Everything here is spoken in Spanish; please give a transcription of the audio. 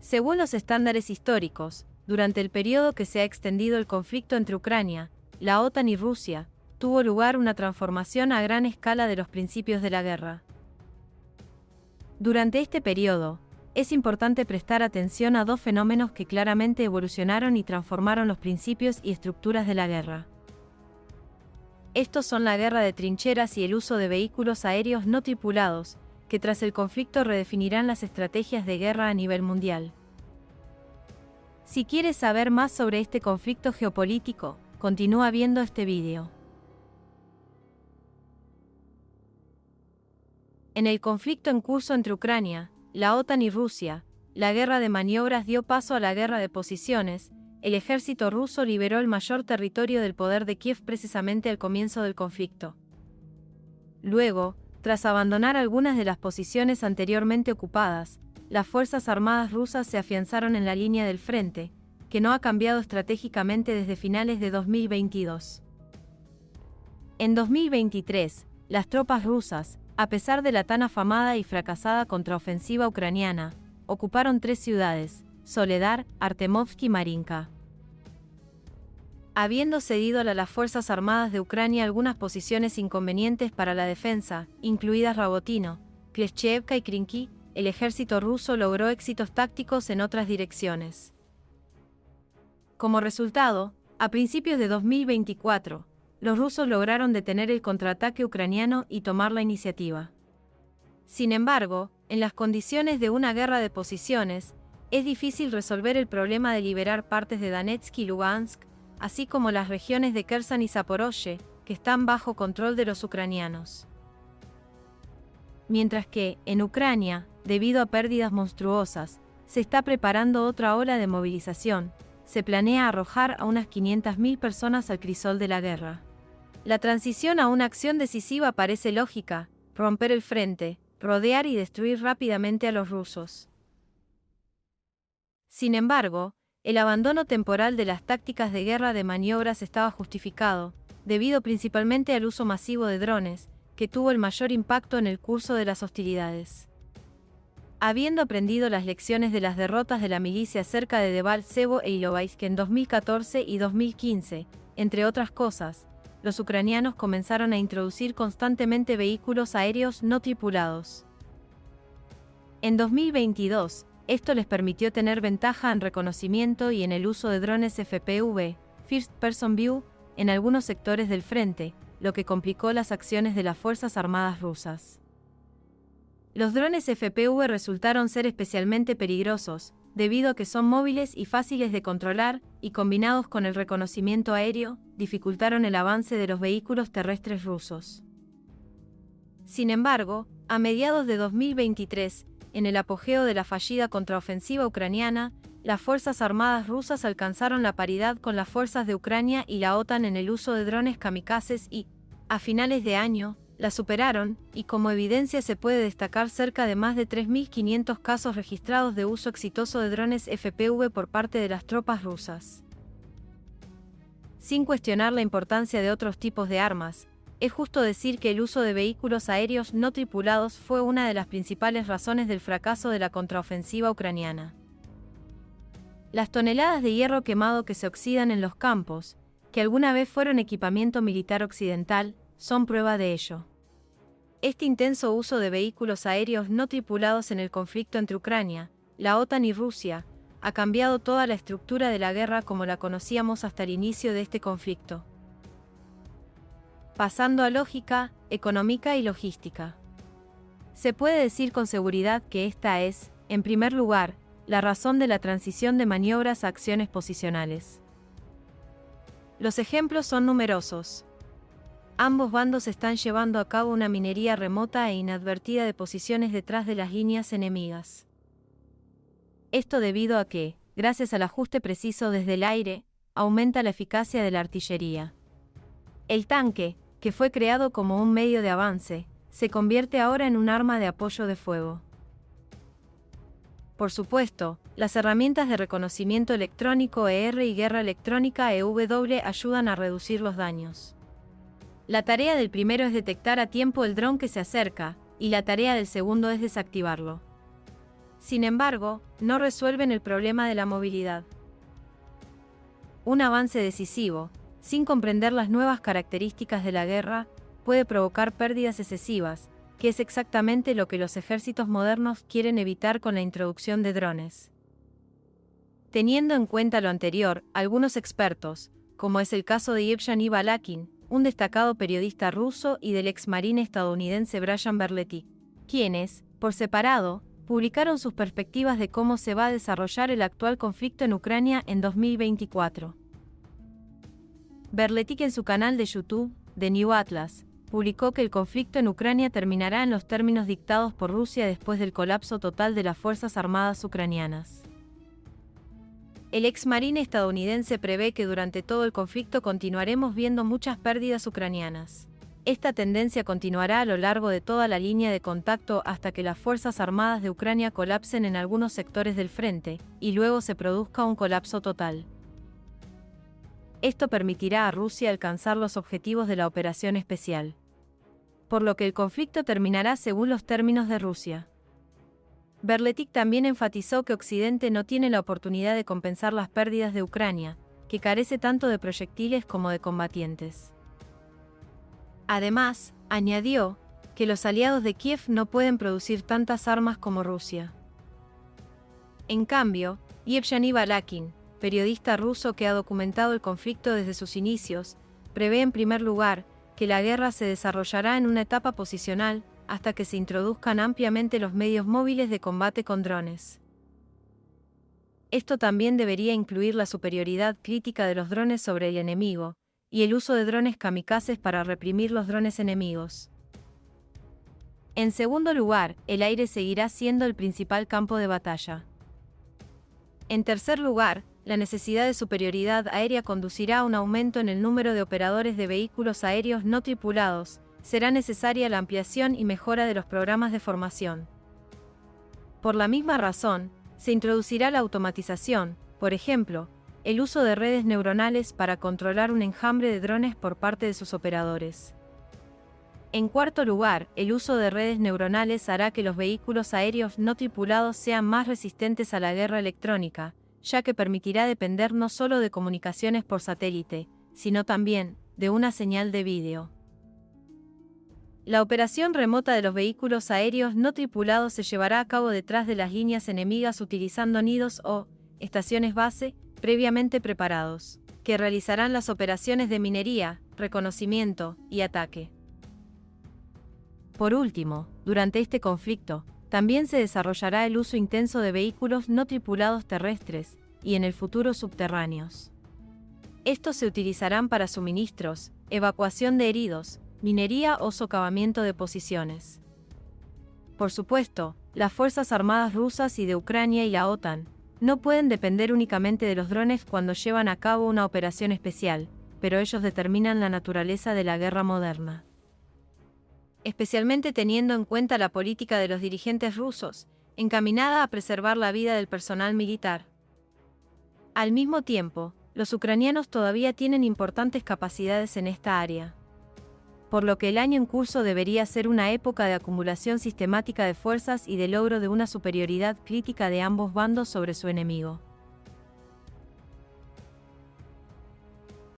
Según los estándares históricos, durante el periodo que se ha extendido el conflicto entre Ucrania, la OTAN y Rusia, tuvo lugar una transformación a gran escala de los principios de la guerra. Durante este periodo, es importante prestar atención a dos fenómenos que claramente evolucionaron y transformaron los principios y estructuras de la guerra. Estos son la guerra de trincheras y el uso de vehículos aéreos no tripulados, que tras el conflicto redefinirán las estrategias de guerra a nivel mundial. Si quieres saber más sobre este conflicto geopolítico, continúa viendo este vídeo. En el conflicto en curso entre Ucrania, la OTAN y Rusia, la guerra de maniobras dio paso a la guerra de posiciones. El ejército ruso liberó el mayor territorio del poder de Kiev precisamente al comienzo del conflicto. Luego, tras abandonar algunas de las posiciones anteriormente ocupadas, las Fuerzas Armadas rusas se afianzaron en la línea del frente, que no ha cambiado estratégicamente desde finales de 2022. En 2023, las tropas rusas, a pesar de la tan afamada y fracasada contraofensiva ucraniana, ocuparon 3 ciudades: Soledar, Artemovsk y Marinka. Habiendo cedido a las Fuerzas Armadas de Ucrania algunas posiciones inconvenientes para la defensa, incluidas Rabotino, Kleshchevka y Krinky, el ejército ruso logró éxitos tácticos en otras direcciones. Como resultado, a principios de 2024, los rusos lograron detener el contraataque ucraniano y tomar la iniciativa. Sin embargo, en las condiciones de una guerra de posiciones, es difícil resolver el problema de liberar partes de Donetsk y Lugansk, así como las regiones de Kherson y Zaporozhye, que están bajo control de los ucranianos. Mientras que, en Ucrania, debido a pérdidas monstruosas, se está preparando otra ola de movilización. Se planea arrojar a unas 500.000 personas al crisol de la guerra. La transición a una acción decisiva parece lógica: romper el frente, rodear y destruir rápidamente a los rusos. Sin embargo, el abandono temporal de las tácticas de guerra de maniobras estaba justificado, debido principalmente al uso masivo de drones, que tuvo el mayor impacto en el curso de las hostilidades. Habiendo aprendido las lecciones de las derrotas de la milicia cerca de Debaltsevo e Ilovaisk en 2014 y 2015, entre otras cosas, los ucranianos comenzaron a introducir constantemente vehículos aéreos no tripulados. En 2022, esto les permitió tener ventaja en reconocimiento y en el uso de drones FPV, First Person View, en algunos sectores del frente, lo que complicó las acciones de las Fuerzas Armadas rusas. Los drones FPV resultaron ser especialmente peligrosos, debido a que son móviles y fáciles de controlar, y combinados con el reconocimiento aéreo, dificultaron el avance de los vehículos terrestres rusos. Sin embargo, a mediados de 2023, en el apogeo de la fallida contraofensiva ucraniana, las Fuerzas Armadas rusas alcanzaron la paridad con las fuerzas de Ucrania y la OTAN en el uso de drones kamikazes y, a finales de año, la superaron, y como evidencia se puede destacar cerca de más de 3.500 casos registrados de uso exitoso de drones FPV por parte de las tropas rusas. Sin cuestionar la importancia de otros tipos de armas, es justo decir que el uso de vehículos aéreos no tripulados fue una de las principales razones del fracaso de la contraofensiva ucraniana. Las toneladas de hierro quemado que se oxidan en los campos, que alguna vez fueron equipamiento militar occidental, son prueba de ello. Este intenso uso de vehículos aéreos no tripulados en el conflicto entre Ucrania, la OTAN y Rusia, ha cambiado toda la estructura de la guerra como la conocíamos hasta el inicio de este conflicto. Pasando a lógica, económica y logística. Se puede decir con seguridad que esta es, en primer lugar, la razón de la transición de maniobras a acciones posicionales. Los ejemplos son numerosos. Ambos bandos están llevando a cabo una minería remota e inadvertida de posiciones detrás de las líneas enemigas. Esto debido a que, gracias al ajuste preciso desde el aire, aumenta la eficacia de la artillería. El tanque, que fue creado como un medio de avance, se convierte ahora en un arma de apoyo de fuego. Por supuesto, las herramientas de reconocimiento electrónico ER y guerra electrónica EW ayudan a reducir los daños. La tarea del primero es detectar a tiempo el dron que se acerca, y la tarea del segundo es desactivarlo. Sin embargo, no resuelven el problema de la movilidad. Un avance decisivo, sin comprender las nuevas características de la guerra, puede provocar pérdidas excesivas, que es exactamente lo que los ejércitos modernos quieren evitar con la introducción de drones. Teniendo en cuenta lo anterior, algunos expertos, como es el caso de Yevgeny Balakin, un destacado periodista ruso, y del exmarine estadounidense Brian Berletti, quienes, por separado, publicaron sus perspectivas de cómo se va a desarrollar el actual conflicto en Ucrania en 2024. Berletti, en su canal de YouTube, The New Atlas, publicó que el conflicto en Ucrania terminará en los términos dictados por Rusia después del colapso total de las Fuerzas Armadas ucranianas. El exmarine estadounidense prevé que durante todo el conflicto continuaremos viendo muchas pérdidas ucranianas. Esta tendencia continuará a lo largo de toda la línea de contacto hasta que las Fuerzas Armadas de Ucrania colapsen en algunos sectores del frente, y luego se produzca un colapso total. Esto permitirá a Rusia alcanzar los objetivos de la operación especial, por lo que el conflicto terminará según los términos de Rusia. Berletti también enfatizó que Occidente no tiene la oportunidad de compensar las pérdidas de Ucrania, que carece tanto de proyectiles como de combatientes. Además, añadió que los aliados de Kiev no pueden producir tantas armas como Rusia. En cambio, Yevgeny Balakin, periodista ruso que ha documentado el conflicto desde sus inicios, prevé en primer lugar que la guerra se desarrollará en una etapa posicional hasta que se introduzcan ampliamente los medios móviles de combate con drones. Esto también debería incluir la superioridad crítica de los drones sobre el enemigo, y el uso de drones kamikazes para reprimir los drones enemigos. En segundo lugar, el aire seguirá siendo el principal campo de batalla. En tercer lugar, la necesidad de superioridad aérea conducirá a un aumento en el número de operadores de vehículos aéreos no tripulados. Será necesaria la ampliación y mejora de los programas de formación. Por la misma razón, se introducirá la automatización, por ejemplo, el uso de redes neuronales para controlar un enjambre de drones por parte de sus operadores. En cuarto lugar, el uso de redes neuronales hará que los vehículos aéreos no tripulados sean más resistentes a la guerra electrónica, ya que permitirá depender no solo de comunicaciones por satélite, sino también de una señal de vídeo. La operación remota de los vehículos aéreos no tripulados se llevará a cabo detrás de las líneas enemigas utilizando nidos o estaciones base previamente preparados, que realizarán las operaciones de minería, reconocimiento y ataque. Por último, durante este conflicto, también se desarrollará el uso intenso de vehículos no tripulados terrestres y en el futuro subterráneos. Estos se utilizarán para suministros, evacuación de heridos, minería o socavamiento de posiciones. Por supuesto, las Fuerzas Armadas rusas y de Ucrania y la OTAN no pueden depender únicamente de los drones cuando llevan a cabo una operación especial, pero ellos determinan la naturaleza de la guerra moderna. Especialmente teniendo en cuenta la política de los dirigentes rusos, encaminada a preservar la vida del personal militar. Al mismo tiempo, los ucranianos todavía tienen importantes capacidades en esta área, por lo que el año en curso debería ser una época de acumulación sistemática de fuerzas y de logro de una superioridad crítica de ambos bandos sobre su enemigo.